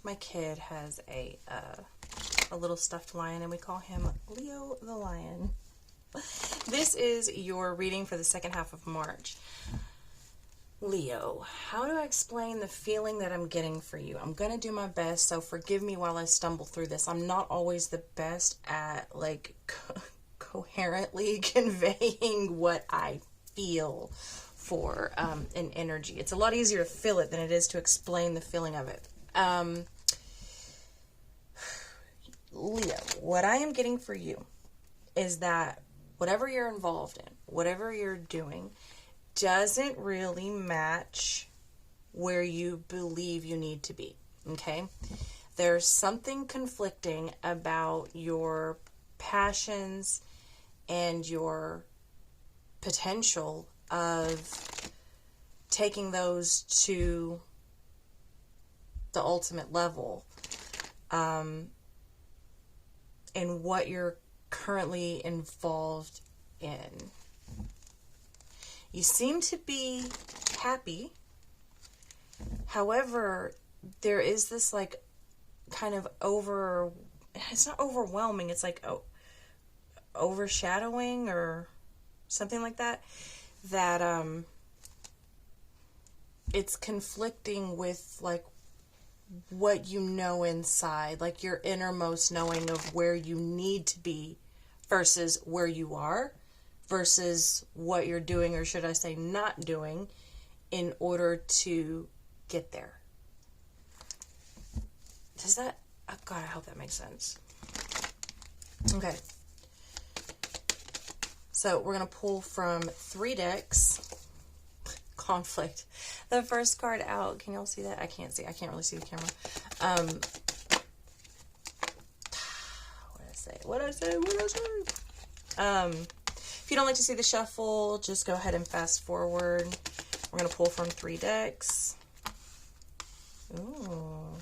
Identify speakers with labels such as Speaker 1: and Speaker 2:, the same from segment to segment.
Speaker 1: My kid has a little stuffed lion, and we call him Leo the Lion. This is your reading for the second half of March. Leo, how do I explain the feeling that I'm getting for you? I'm going to do my best, so forgive me while I stumble through this. I'm not always the best at, like, coherently conveying what I feel for an energy. It's a lot easier to feel it than it is to explain the feeling of it. Leo, what I am getting for you is that whatever you're involved in, whatever you're doing, doesn't really match where you believe you need to be, okay? There's something conflicting about your passions and your potential of taking those to the ultimate level, and what you're currently involved in. You seem to be happy. However, there is this like kind of it's not overwhelming, it's like overshadowing or something like that, it's conflicting with like what you know inside, like your innermost knowing of where you need to be versus where you are, versus what you're doing, or should I say not doing, in order to get there. Does that, oh God, I hope that makes sense. Okay. So we're going to pull from 3 decks. Conflict. The first card out, can y'all see that? I can't see. I can't really see the camera. What did I say? If you don't like to see the shuffle, just go ahead and fast forward. We're going to pull from 3 decks. Ooh.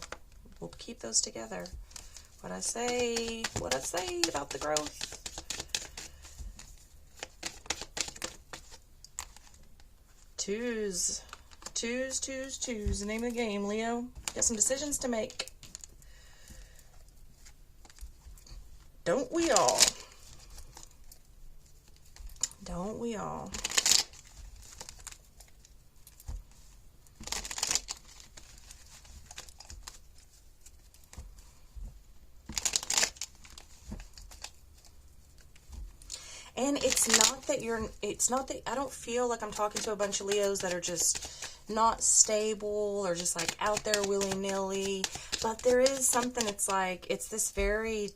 Speaker 1: We'll keep those together. What I say about the growth. Twos. The name of the game, Leo. Got some decisions to make. Don't we all? Don't we all? And it's not that I don't feel like I'm talking to a bunch of Leos that are just not stable or just like out there willy-nilly, but there is something, it's like, it's this very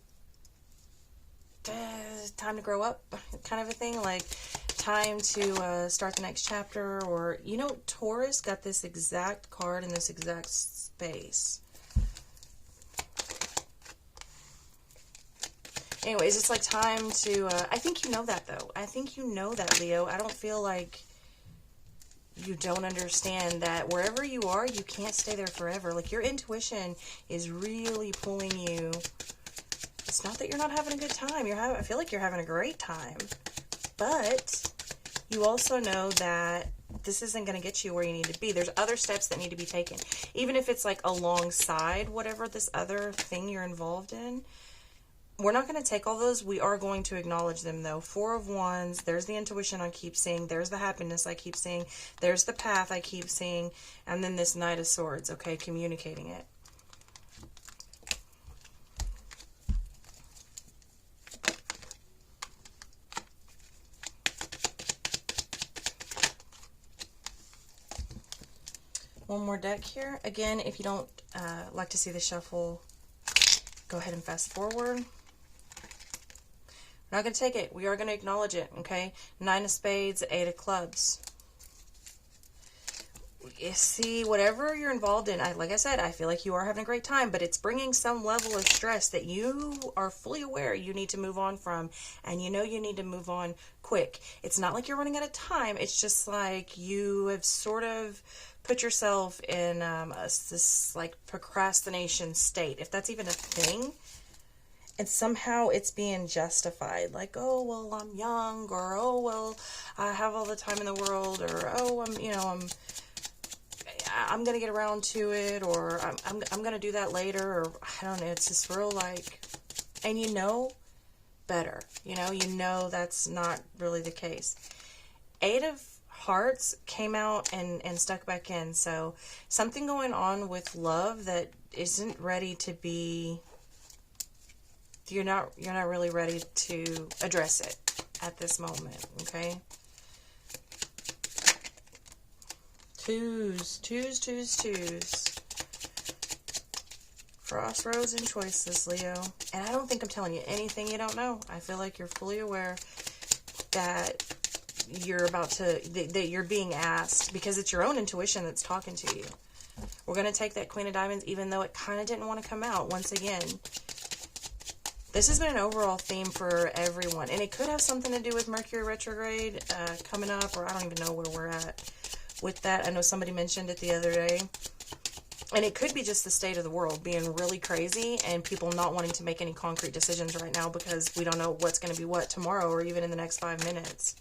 Speaker 1: time to grow up kind of a thing, like time to start the next chapter, or, you know, Taurus got this exact card in this exact space. Anyways, it's like time to, I think you know that, though. I think you know that, Leo. I don't feel like you don't understand that wherever you are, you can't stay there forever. Like, your intuition is really pulling you. It's not that you're not having a good time. I feel like you're having a great time. But you also know that this isn't going to get you where you need to be. There's other steps that need to be taken. Even if it's like alongside whatever this other thing you're involved in. We're not going to take all those. We are going to acknowledge them, though. 4 of Wands. There's the intuition I keep seeing. There's the happiness I keep seeing. There's the path I keep seeing. And then this Knight of Swords, okay, communicating it. One more deck here. Again, if you don't like to see the shuffle, go ahead and fast forward. We're not going to take it. We are going to acknowledge it, okay? 9 of Spades, 8 of Clubs. You see, whatever you're involved in, like I said, I feel like you are having a great time, but it's bringing some level of stress that you are fully aware you need to move on from, and you know you need to move on quick. It's not like you're running out of time. It's just like you have sort of put yourself in this like procrastination state, if that's even a thing. And somehow it's being justified, like, oh, well, I'm young, or, oh, well, I have all the time in the world, or, oh, I'm going to get around to it, or I'm going to do that later, or I don't know. It's just real like, and you know better. You know that's not really the case. 8 of Hearts came out and stuck back in. So something going on with love that isn't ready to be, you're not really ready to address it at this moment, okay? Twos. Crossroads and choices, Leo. And I don't think I'm telling you anything you don't know. I feel like you're fully aware that you're about to, that you're being asked, because it's your own intuition that's talking to you. We're going to take that Queen of Diamonds, even though it kind of didn't want to come out. Once again, this has been an overall theme for everyone. And it could have something to do with Mercury retrograde coming up, or I don't even know where we're at with that. I know somebody mentioned it the other day. And it could be just the state of the world being really crazy and people not wanting to make any concrete decisions right now because we don't know what's going to be what tomorrow or even in the next 5 minutes.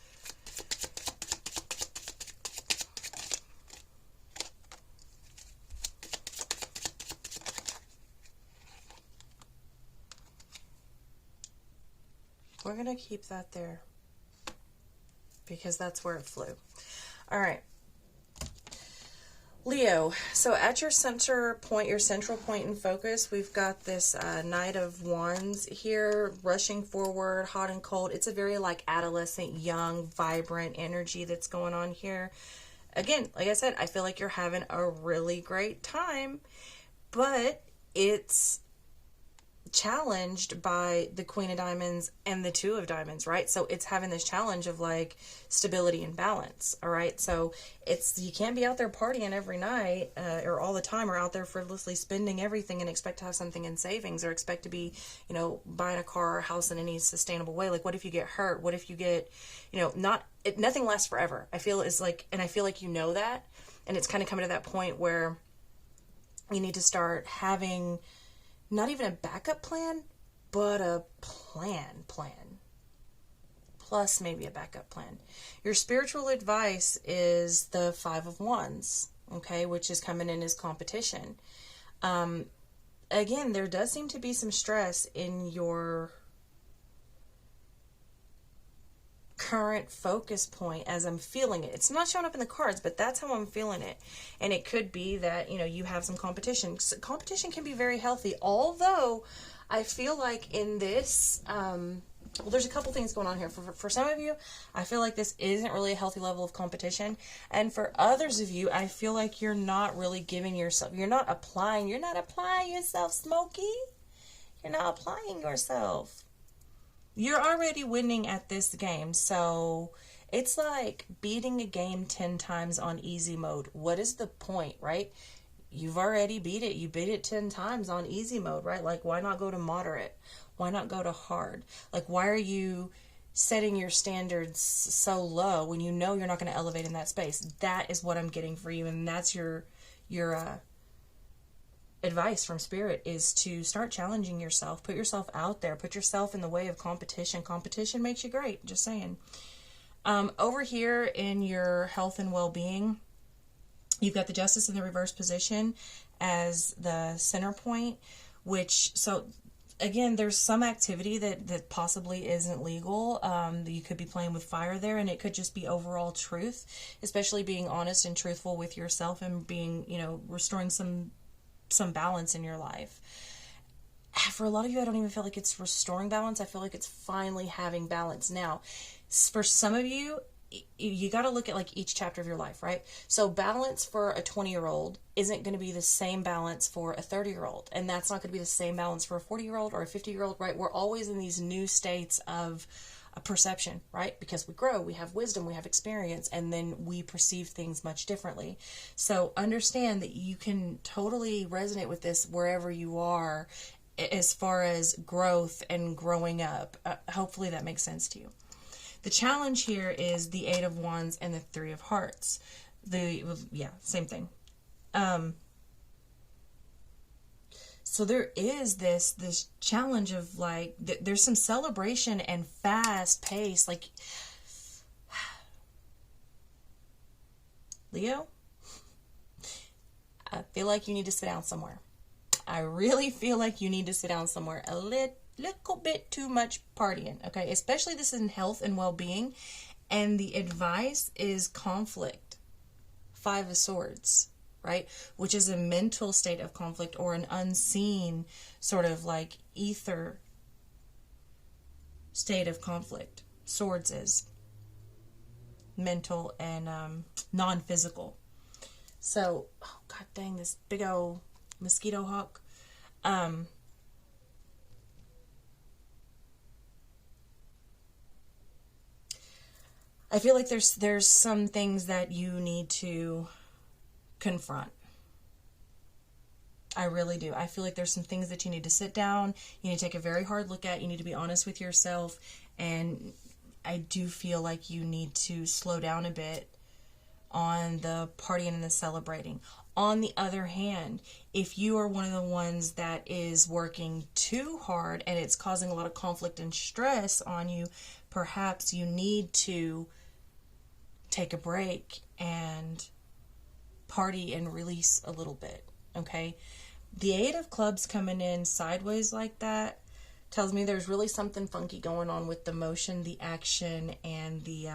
Speaker 1: We're going to keep that there because that's where it flew. All right. Leo, so at your center point, your central point in focus, we've got this Knight of Wands here, rushing forward, hot and cold. It's a very like adolescent, young, vibrant energy that's going on here. Again, like I said, I feel like you're having a really great time, but it's challenged by the Queen of Diamonds and the Two of Diamonds, right? So it's having this challenge of like stability and balance. All right, so it's, you can't be out there partying every night or all the time, or out there frivolously spending everything and expect to have something in savings, or expect to be, you know, buying a car or house in any sustainable way. Like, what if you get hurt? What if you get, you know, nothing lasts forever. I feel is like, and I feel like you know that, and it's kind of coming to that point where you need to start having not even a backup plan, but a plan. Plus maybe a backup plan. Your spiritual advice is the Five of Wands, okay, which is coming in as competition. Again, there does seem to be some stress in your current focus point as I'm feeling it. It's not showing up in the cards, but that's how I'm feeling it. And it could be that, you know, you have some competition. So competition can be very healthy, although I feel like in this, well, there's a couple things going on here. For some of you, I feel like this isn't really a healthy level of competition. And for others of you, I feel like you're not really giving yourself, you're not applying yourself, Smokey. You're not applying yourself. You're already winning at this game, so it's like beating a game 10 times on easy mode. What is the point, right? You've already beat it. You beat it 10 times on easy mode, right? Like, why not go to moderate? Why not go to hard? Like, why are you setting your standards so low when you know you're not going to elevate in that space? That is what I'm getting for you, and that's your advice from Spirit, is to start challenging yourself. Put yourself out there. Put yourself in the way of competition. Competition makes you great. Just saying. Over here in your health and well-being, you've got the Justice in the reverse position as the center point, which, so again, there's some activity that possibly isn't legal. You could be playing with fire there, and it could just be overall truth, especially being honest and truthful with yourself and being, you know, restoring some balance in your life. For a lot of you, I don't even feel like it's restoring balance. I feel like it's finally having balance. Now, for some of you, you got to look at like each chapter of your life, right? So balance for a 20-year-old isn't going to be the same balance for a 30-year-old. And that's not going to be the same balance for a 40-year-old or a 50-year-old, right? We're always in these new states of a perception, right? Because we grow, we have wisdom, we have experience, and then we perceive things much differently. So understand that you can totally resonate with this wherever you are as far as growth and growing up. Hopefully that makes sense to you. The challenge here is the Eight of Wands and the Three of Hearts. Same thing. So there is this challenge of like, there's some celebration and fast pace. Like, Leo, I feel like you need to sit down somewhere. I really feel like you need to sit down somewhere. A little bit too much partying, okay? Especially this in health and well-being. And the advice is conflict. 5 of Swords, right? Which is a mental state of conflict, or an unseen sort of like ether state of conflict. Swords is mental and non-physical. So, oh god dang, this big old mosquito hawk. I feel like there's some things that you need to confront. I really do. I feel like there's some things that you need to sit down, you need to take a very hard look at, you need to be honest with yourself, and I do feel like you need to slow down a bit on the partying and the celebrating. On the other hand, if you are one of the ones that is working too hard and it's causing a lot of conflict and stress on you, perhaps you need to take a break and party and release a little bit, okay? The 8 of Clubs coming in sideways like that tells me there's really something funky going on with the motion, the action, and the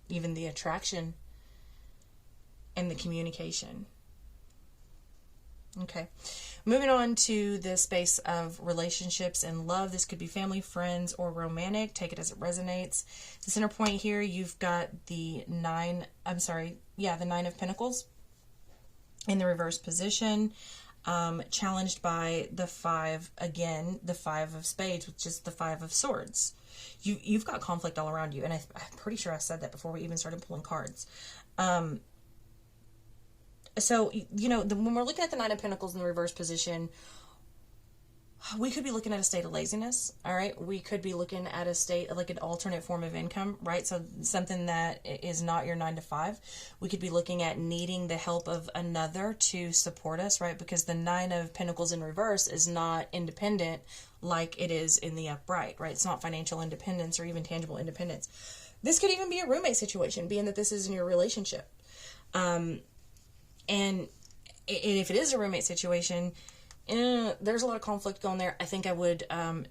Speaker 1: even the attraction and the communication. Okay, moving on to the space of relationships and love. This could be family, friends, or romantic. Take it as it resonates. The center point here, you've got the 9 of Pentacles in the reverse position, challenged by the 5, again, the 5 of Spades, which is the 5 of Swords. You've got conflict all around you, and I'm pretty sure I said that before we even started pulling cards. So, you know, when we're looking at the 9 of Pentacles in the reverse position, we could be looking at a state of laziness, all right? We could be looking at a state of like an alternate form of income, right? So something that is not your 9 to 5. We could be looking at needing the help of another to support us, right? Because the 9 of Pentacles in reverse is not independent like it is in the upright, right? It's not financial independence or even tangible independence. This could even be a roommate situation, being that this is in your relationship. And if it is a roommate situation, there's a lot of conflict going there. I think I would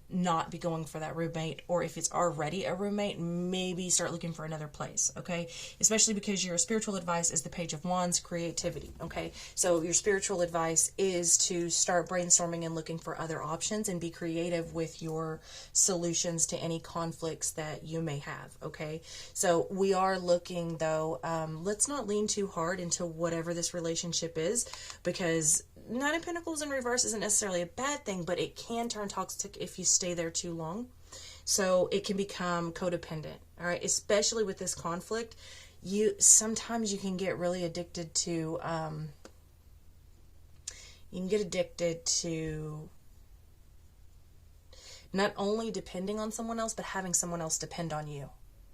Speaker 1: not be going for that roommate, or if it's already a roommate, maybe start looking for another place, okay? Especially because your spiritual advice is the Page of Wands, creativity, okay? So your spiritual advice is to start brainstorming and looking for other options and be creative with your solutions to any conflicts that you may have, okay? So we are looking, though, let's not lean too hard into whatever this relationship is, because 9 of Pentacles in reverse isn't necessarily a bad thing, but it can turn toxic if you stay there too long. So it can become codependent, all right? Especially with this conflict, sometimes you can get really addicted to, you can get addicted to not only depending on someone else, but having someone else depend on you,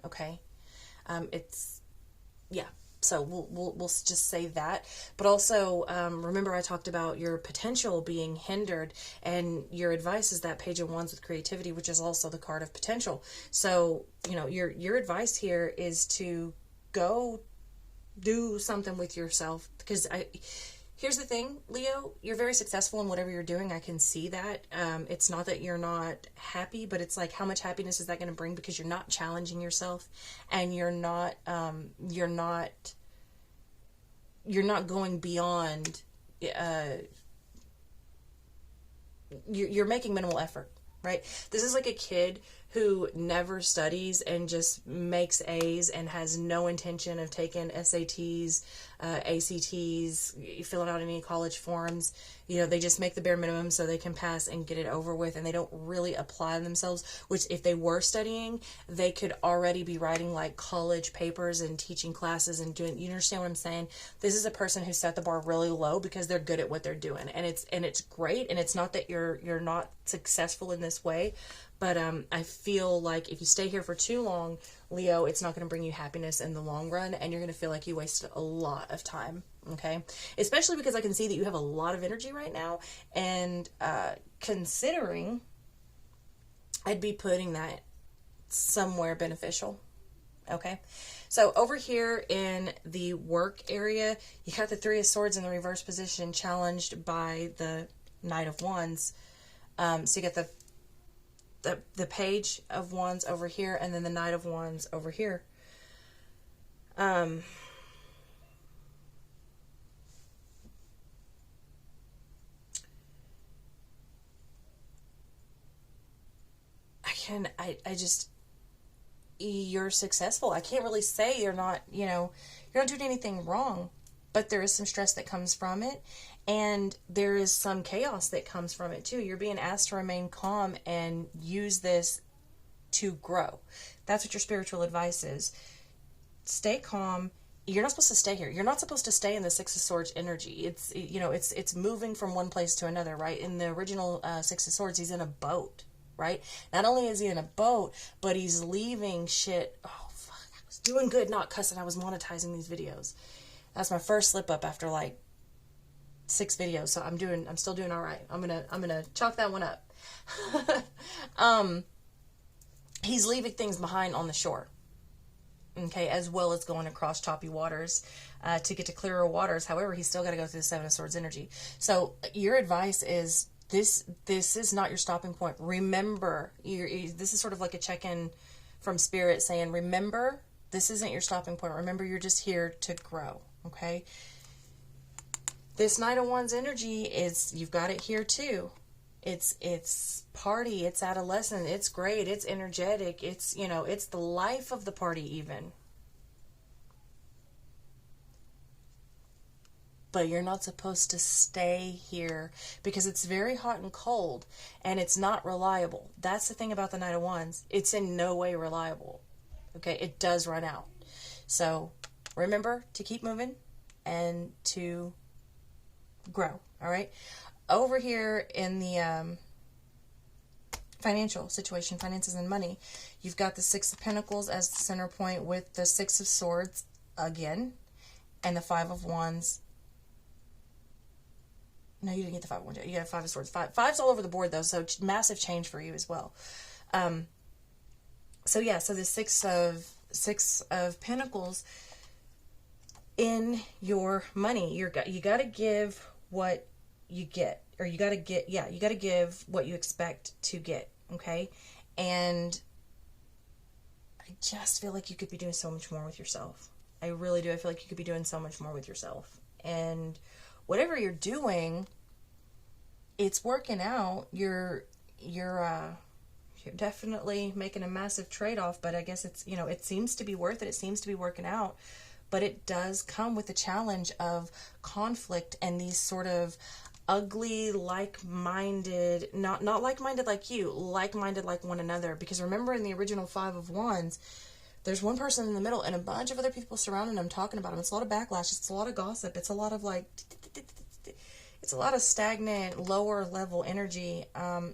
Speaker 1: okay? So we'll just say that. But also, remember I talked about your potential being hindered, and your advice is that Page of Wands with creativity, which is also the card of potential. So, you know, your advice here is to go do something with yourself, because here's the thing, Leo, you're very successful in whatever you're doing. I can see that. It's not that you're not happy, but it's like, how much happiness is that going to bring? Because you're not challenging yourself, and you're not going beyond, you're making minimal effort, right? This is like a kid who never studies and just makes A's and has no intention of taking SATs, ACTs, filling out any college forms. You know, they just make the bare minimum so they can pass and get it over with, and they don't really apply themselves, which if they were studying, they could already be writing like college papers and teaching classes and doing, you understand what I'm saying? This is a person who set the bar really low because they're good at what they're doing, and it's great, and it's not that you're not successful in this way, but I feel like if you stay here for too long, Leo, it's not going to bring you happiness in the long run, and you're going to feel like you wasted a lot of time, okay? Especially because I can see that you have a lot of energy right now, and considering, I'd be putting that somewhere beneficial, Okay, so over here in the work area, you got the Three of Swords in the reverse position, challenged by the Knight of Wands. So you get the Page of Wands over here, and then the Knight of Wands over here. I just, you're successful. I can't really say you're not, you're not doing anything wrong, but there is some stress that comes from it, and there is some chaos that comes from it too. You're being asked to remain calm and use this to grow. That's what your spiritual advice is. Stay calm. You're not supposed to stay here. You're not supposed to stay in the Six of Swords energy. It's moving from one place to another, right? In the original Six of Swords, he's in a boat, right? Not only is he in a boat, but he's leaving shit. Oh, fuck. I was doing good not cussing. I was monetizing these videos. That's my first slip up after like 6 videos. So I'm still doing all right. I'm gonna chalk that one up. He's leaving things behind on the shore. Okay, as well as going across choppy waters to get to clearer waters. However, he's still got to go through the Seven of Swords energy. So your advice is, this is not your stopping point. Remember, this is sort of like a check-in from Spirit saying, remember, this isn't your stopping point. Remember, you're just here to grow, okay? This Knight of Wands energy is, you've got it here too. It's party, it's adolescent, it's great, it's energetic, it's, it's the life of the party even. But you're not supposed to stay here because it's very hot and cold and it's not reliable. That's the thing about the Knight of Wands. It's in no way reliable. Okay, it does run out. So remember to keep moving and to grow, all right? Over here in the financial situation, finances and money, you've got the Six of Pentacles as the center point with the Six of Swords again and the Five of Wands. No, you didn't get the Five of Wands. You got Five of Swords. Five's all over the board, though, so massive change for you as well. So yeah, so the Six of Pentacles in your money, you got to give what you get, or you got to give what you expect to get, okay? And I just feel like you could be doing so much more with yourself. I really do. I feel like you could be doing so much more with yourself. And whatever you're doing, it's working out. You're definitely making a massive trade-off, but I guess it's, it seems to be worth it. It seems to be working out, but it does come with the challenge of conflict and these sort of ugly, like-minded, not like-minded like you, like-minded like one another. Because remember, in the original Five of Wands, there's one person in the middle and a bunch of other people surrounding them talking about him. It's a lot of backlash. It's a lot of gossip. It's a lot of it's a lot of stagnant, lower level energy.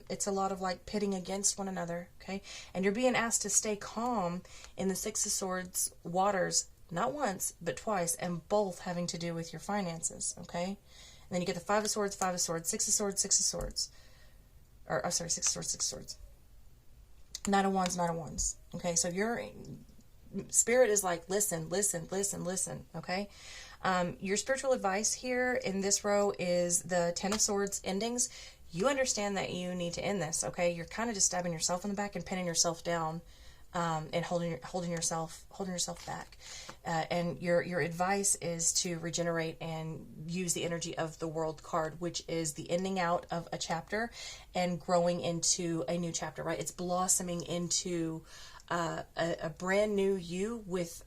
Speaker 1: It's a lot of pitting against one another, okay? And you're being asked to stay calm in the Six of Swords waters, not once, but twice, and both having to do with your finances, okay? And then you get the Five of Swords, Six of Swords, Six of Swords. Or, oh, sorry, Six of Swords, Six of Swords. Knight of Wands, Knight of Wands. Okay, so your Spirit is like, listen, okay? Your spiritual advice here in this row is the Ten of Swords endings. You understand that you need to end this, okay? You're kind of just stabbing yourself in the back and pinning yourself down. And holding yourself back, and your advice is to regenerate and use the energy of the World card, which is the ending out of a chapter and growing into a new chapter. Right? It's blossoming into a brand new you with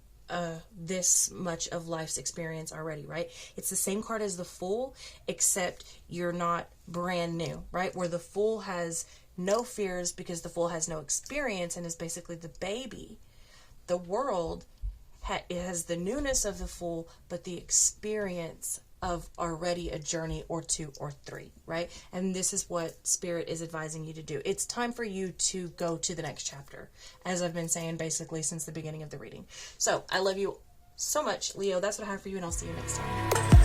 Speaker 1: this much of life's experience already. Right? It's the same card as the Fool, except you're not brand new. Right? Where the Fool has no fears because the Fool has no experience and is basically the baby. The World has the newness of the Fool, but the experience of already a journey or 2 or 3, right? And this is what Spirit is advising you to do. It's time for you to go to the next chapter, as I've been saying basically since the beginning of the reading. So I love you so much, Leo. That's what I have for you, and I'll see you next time.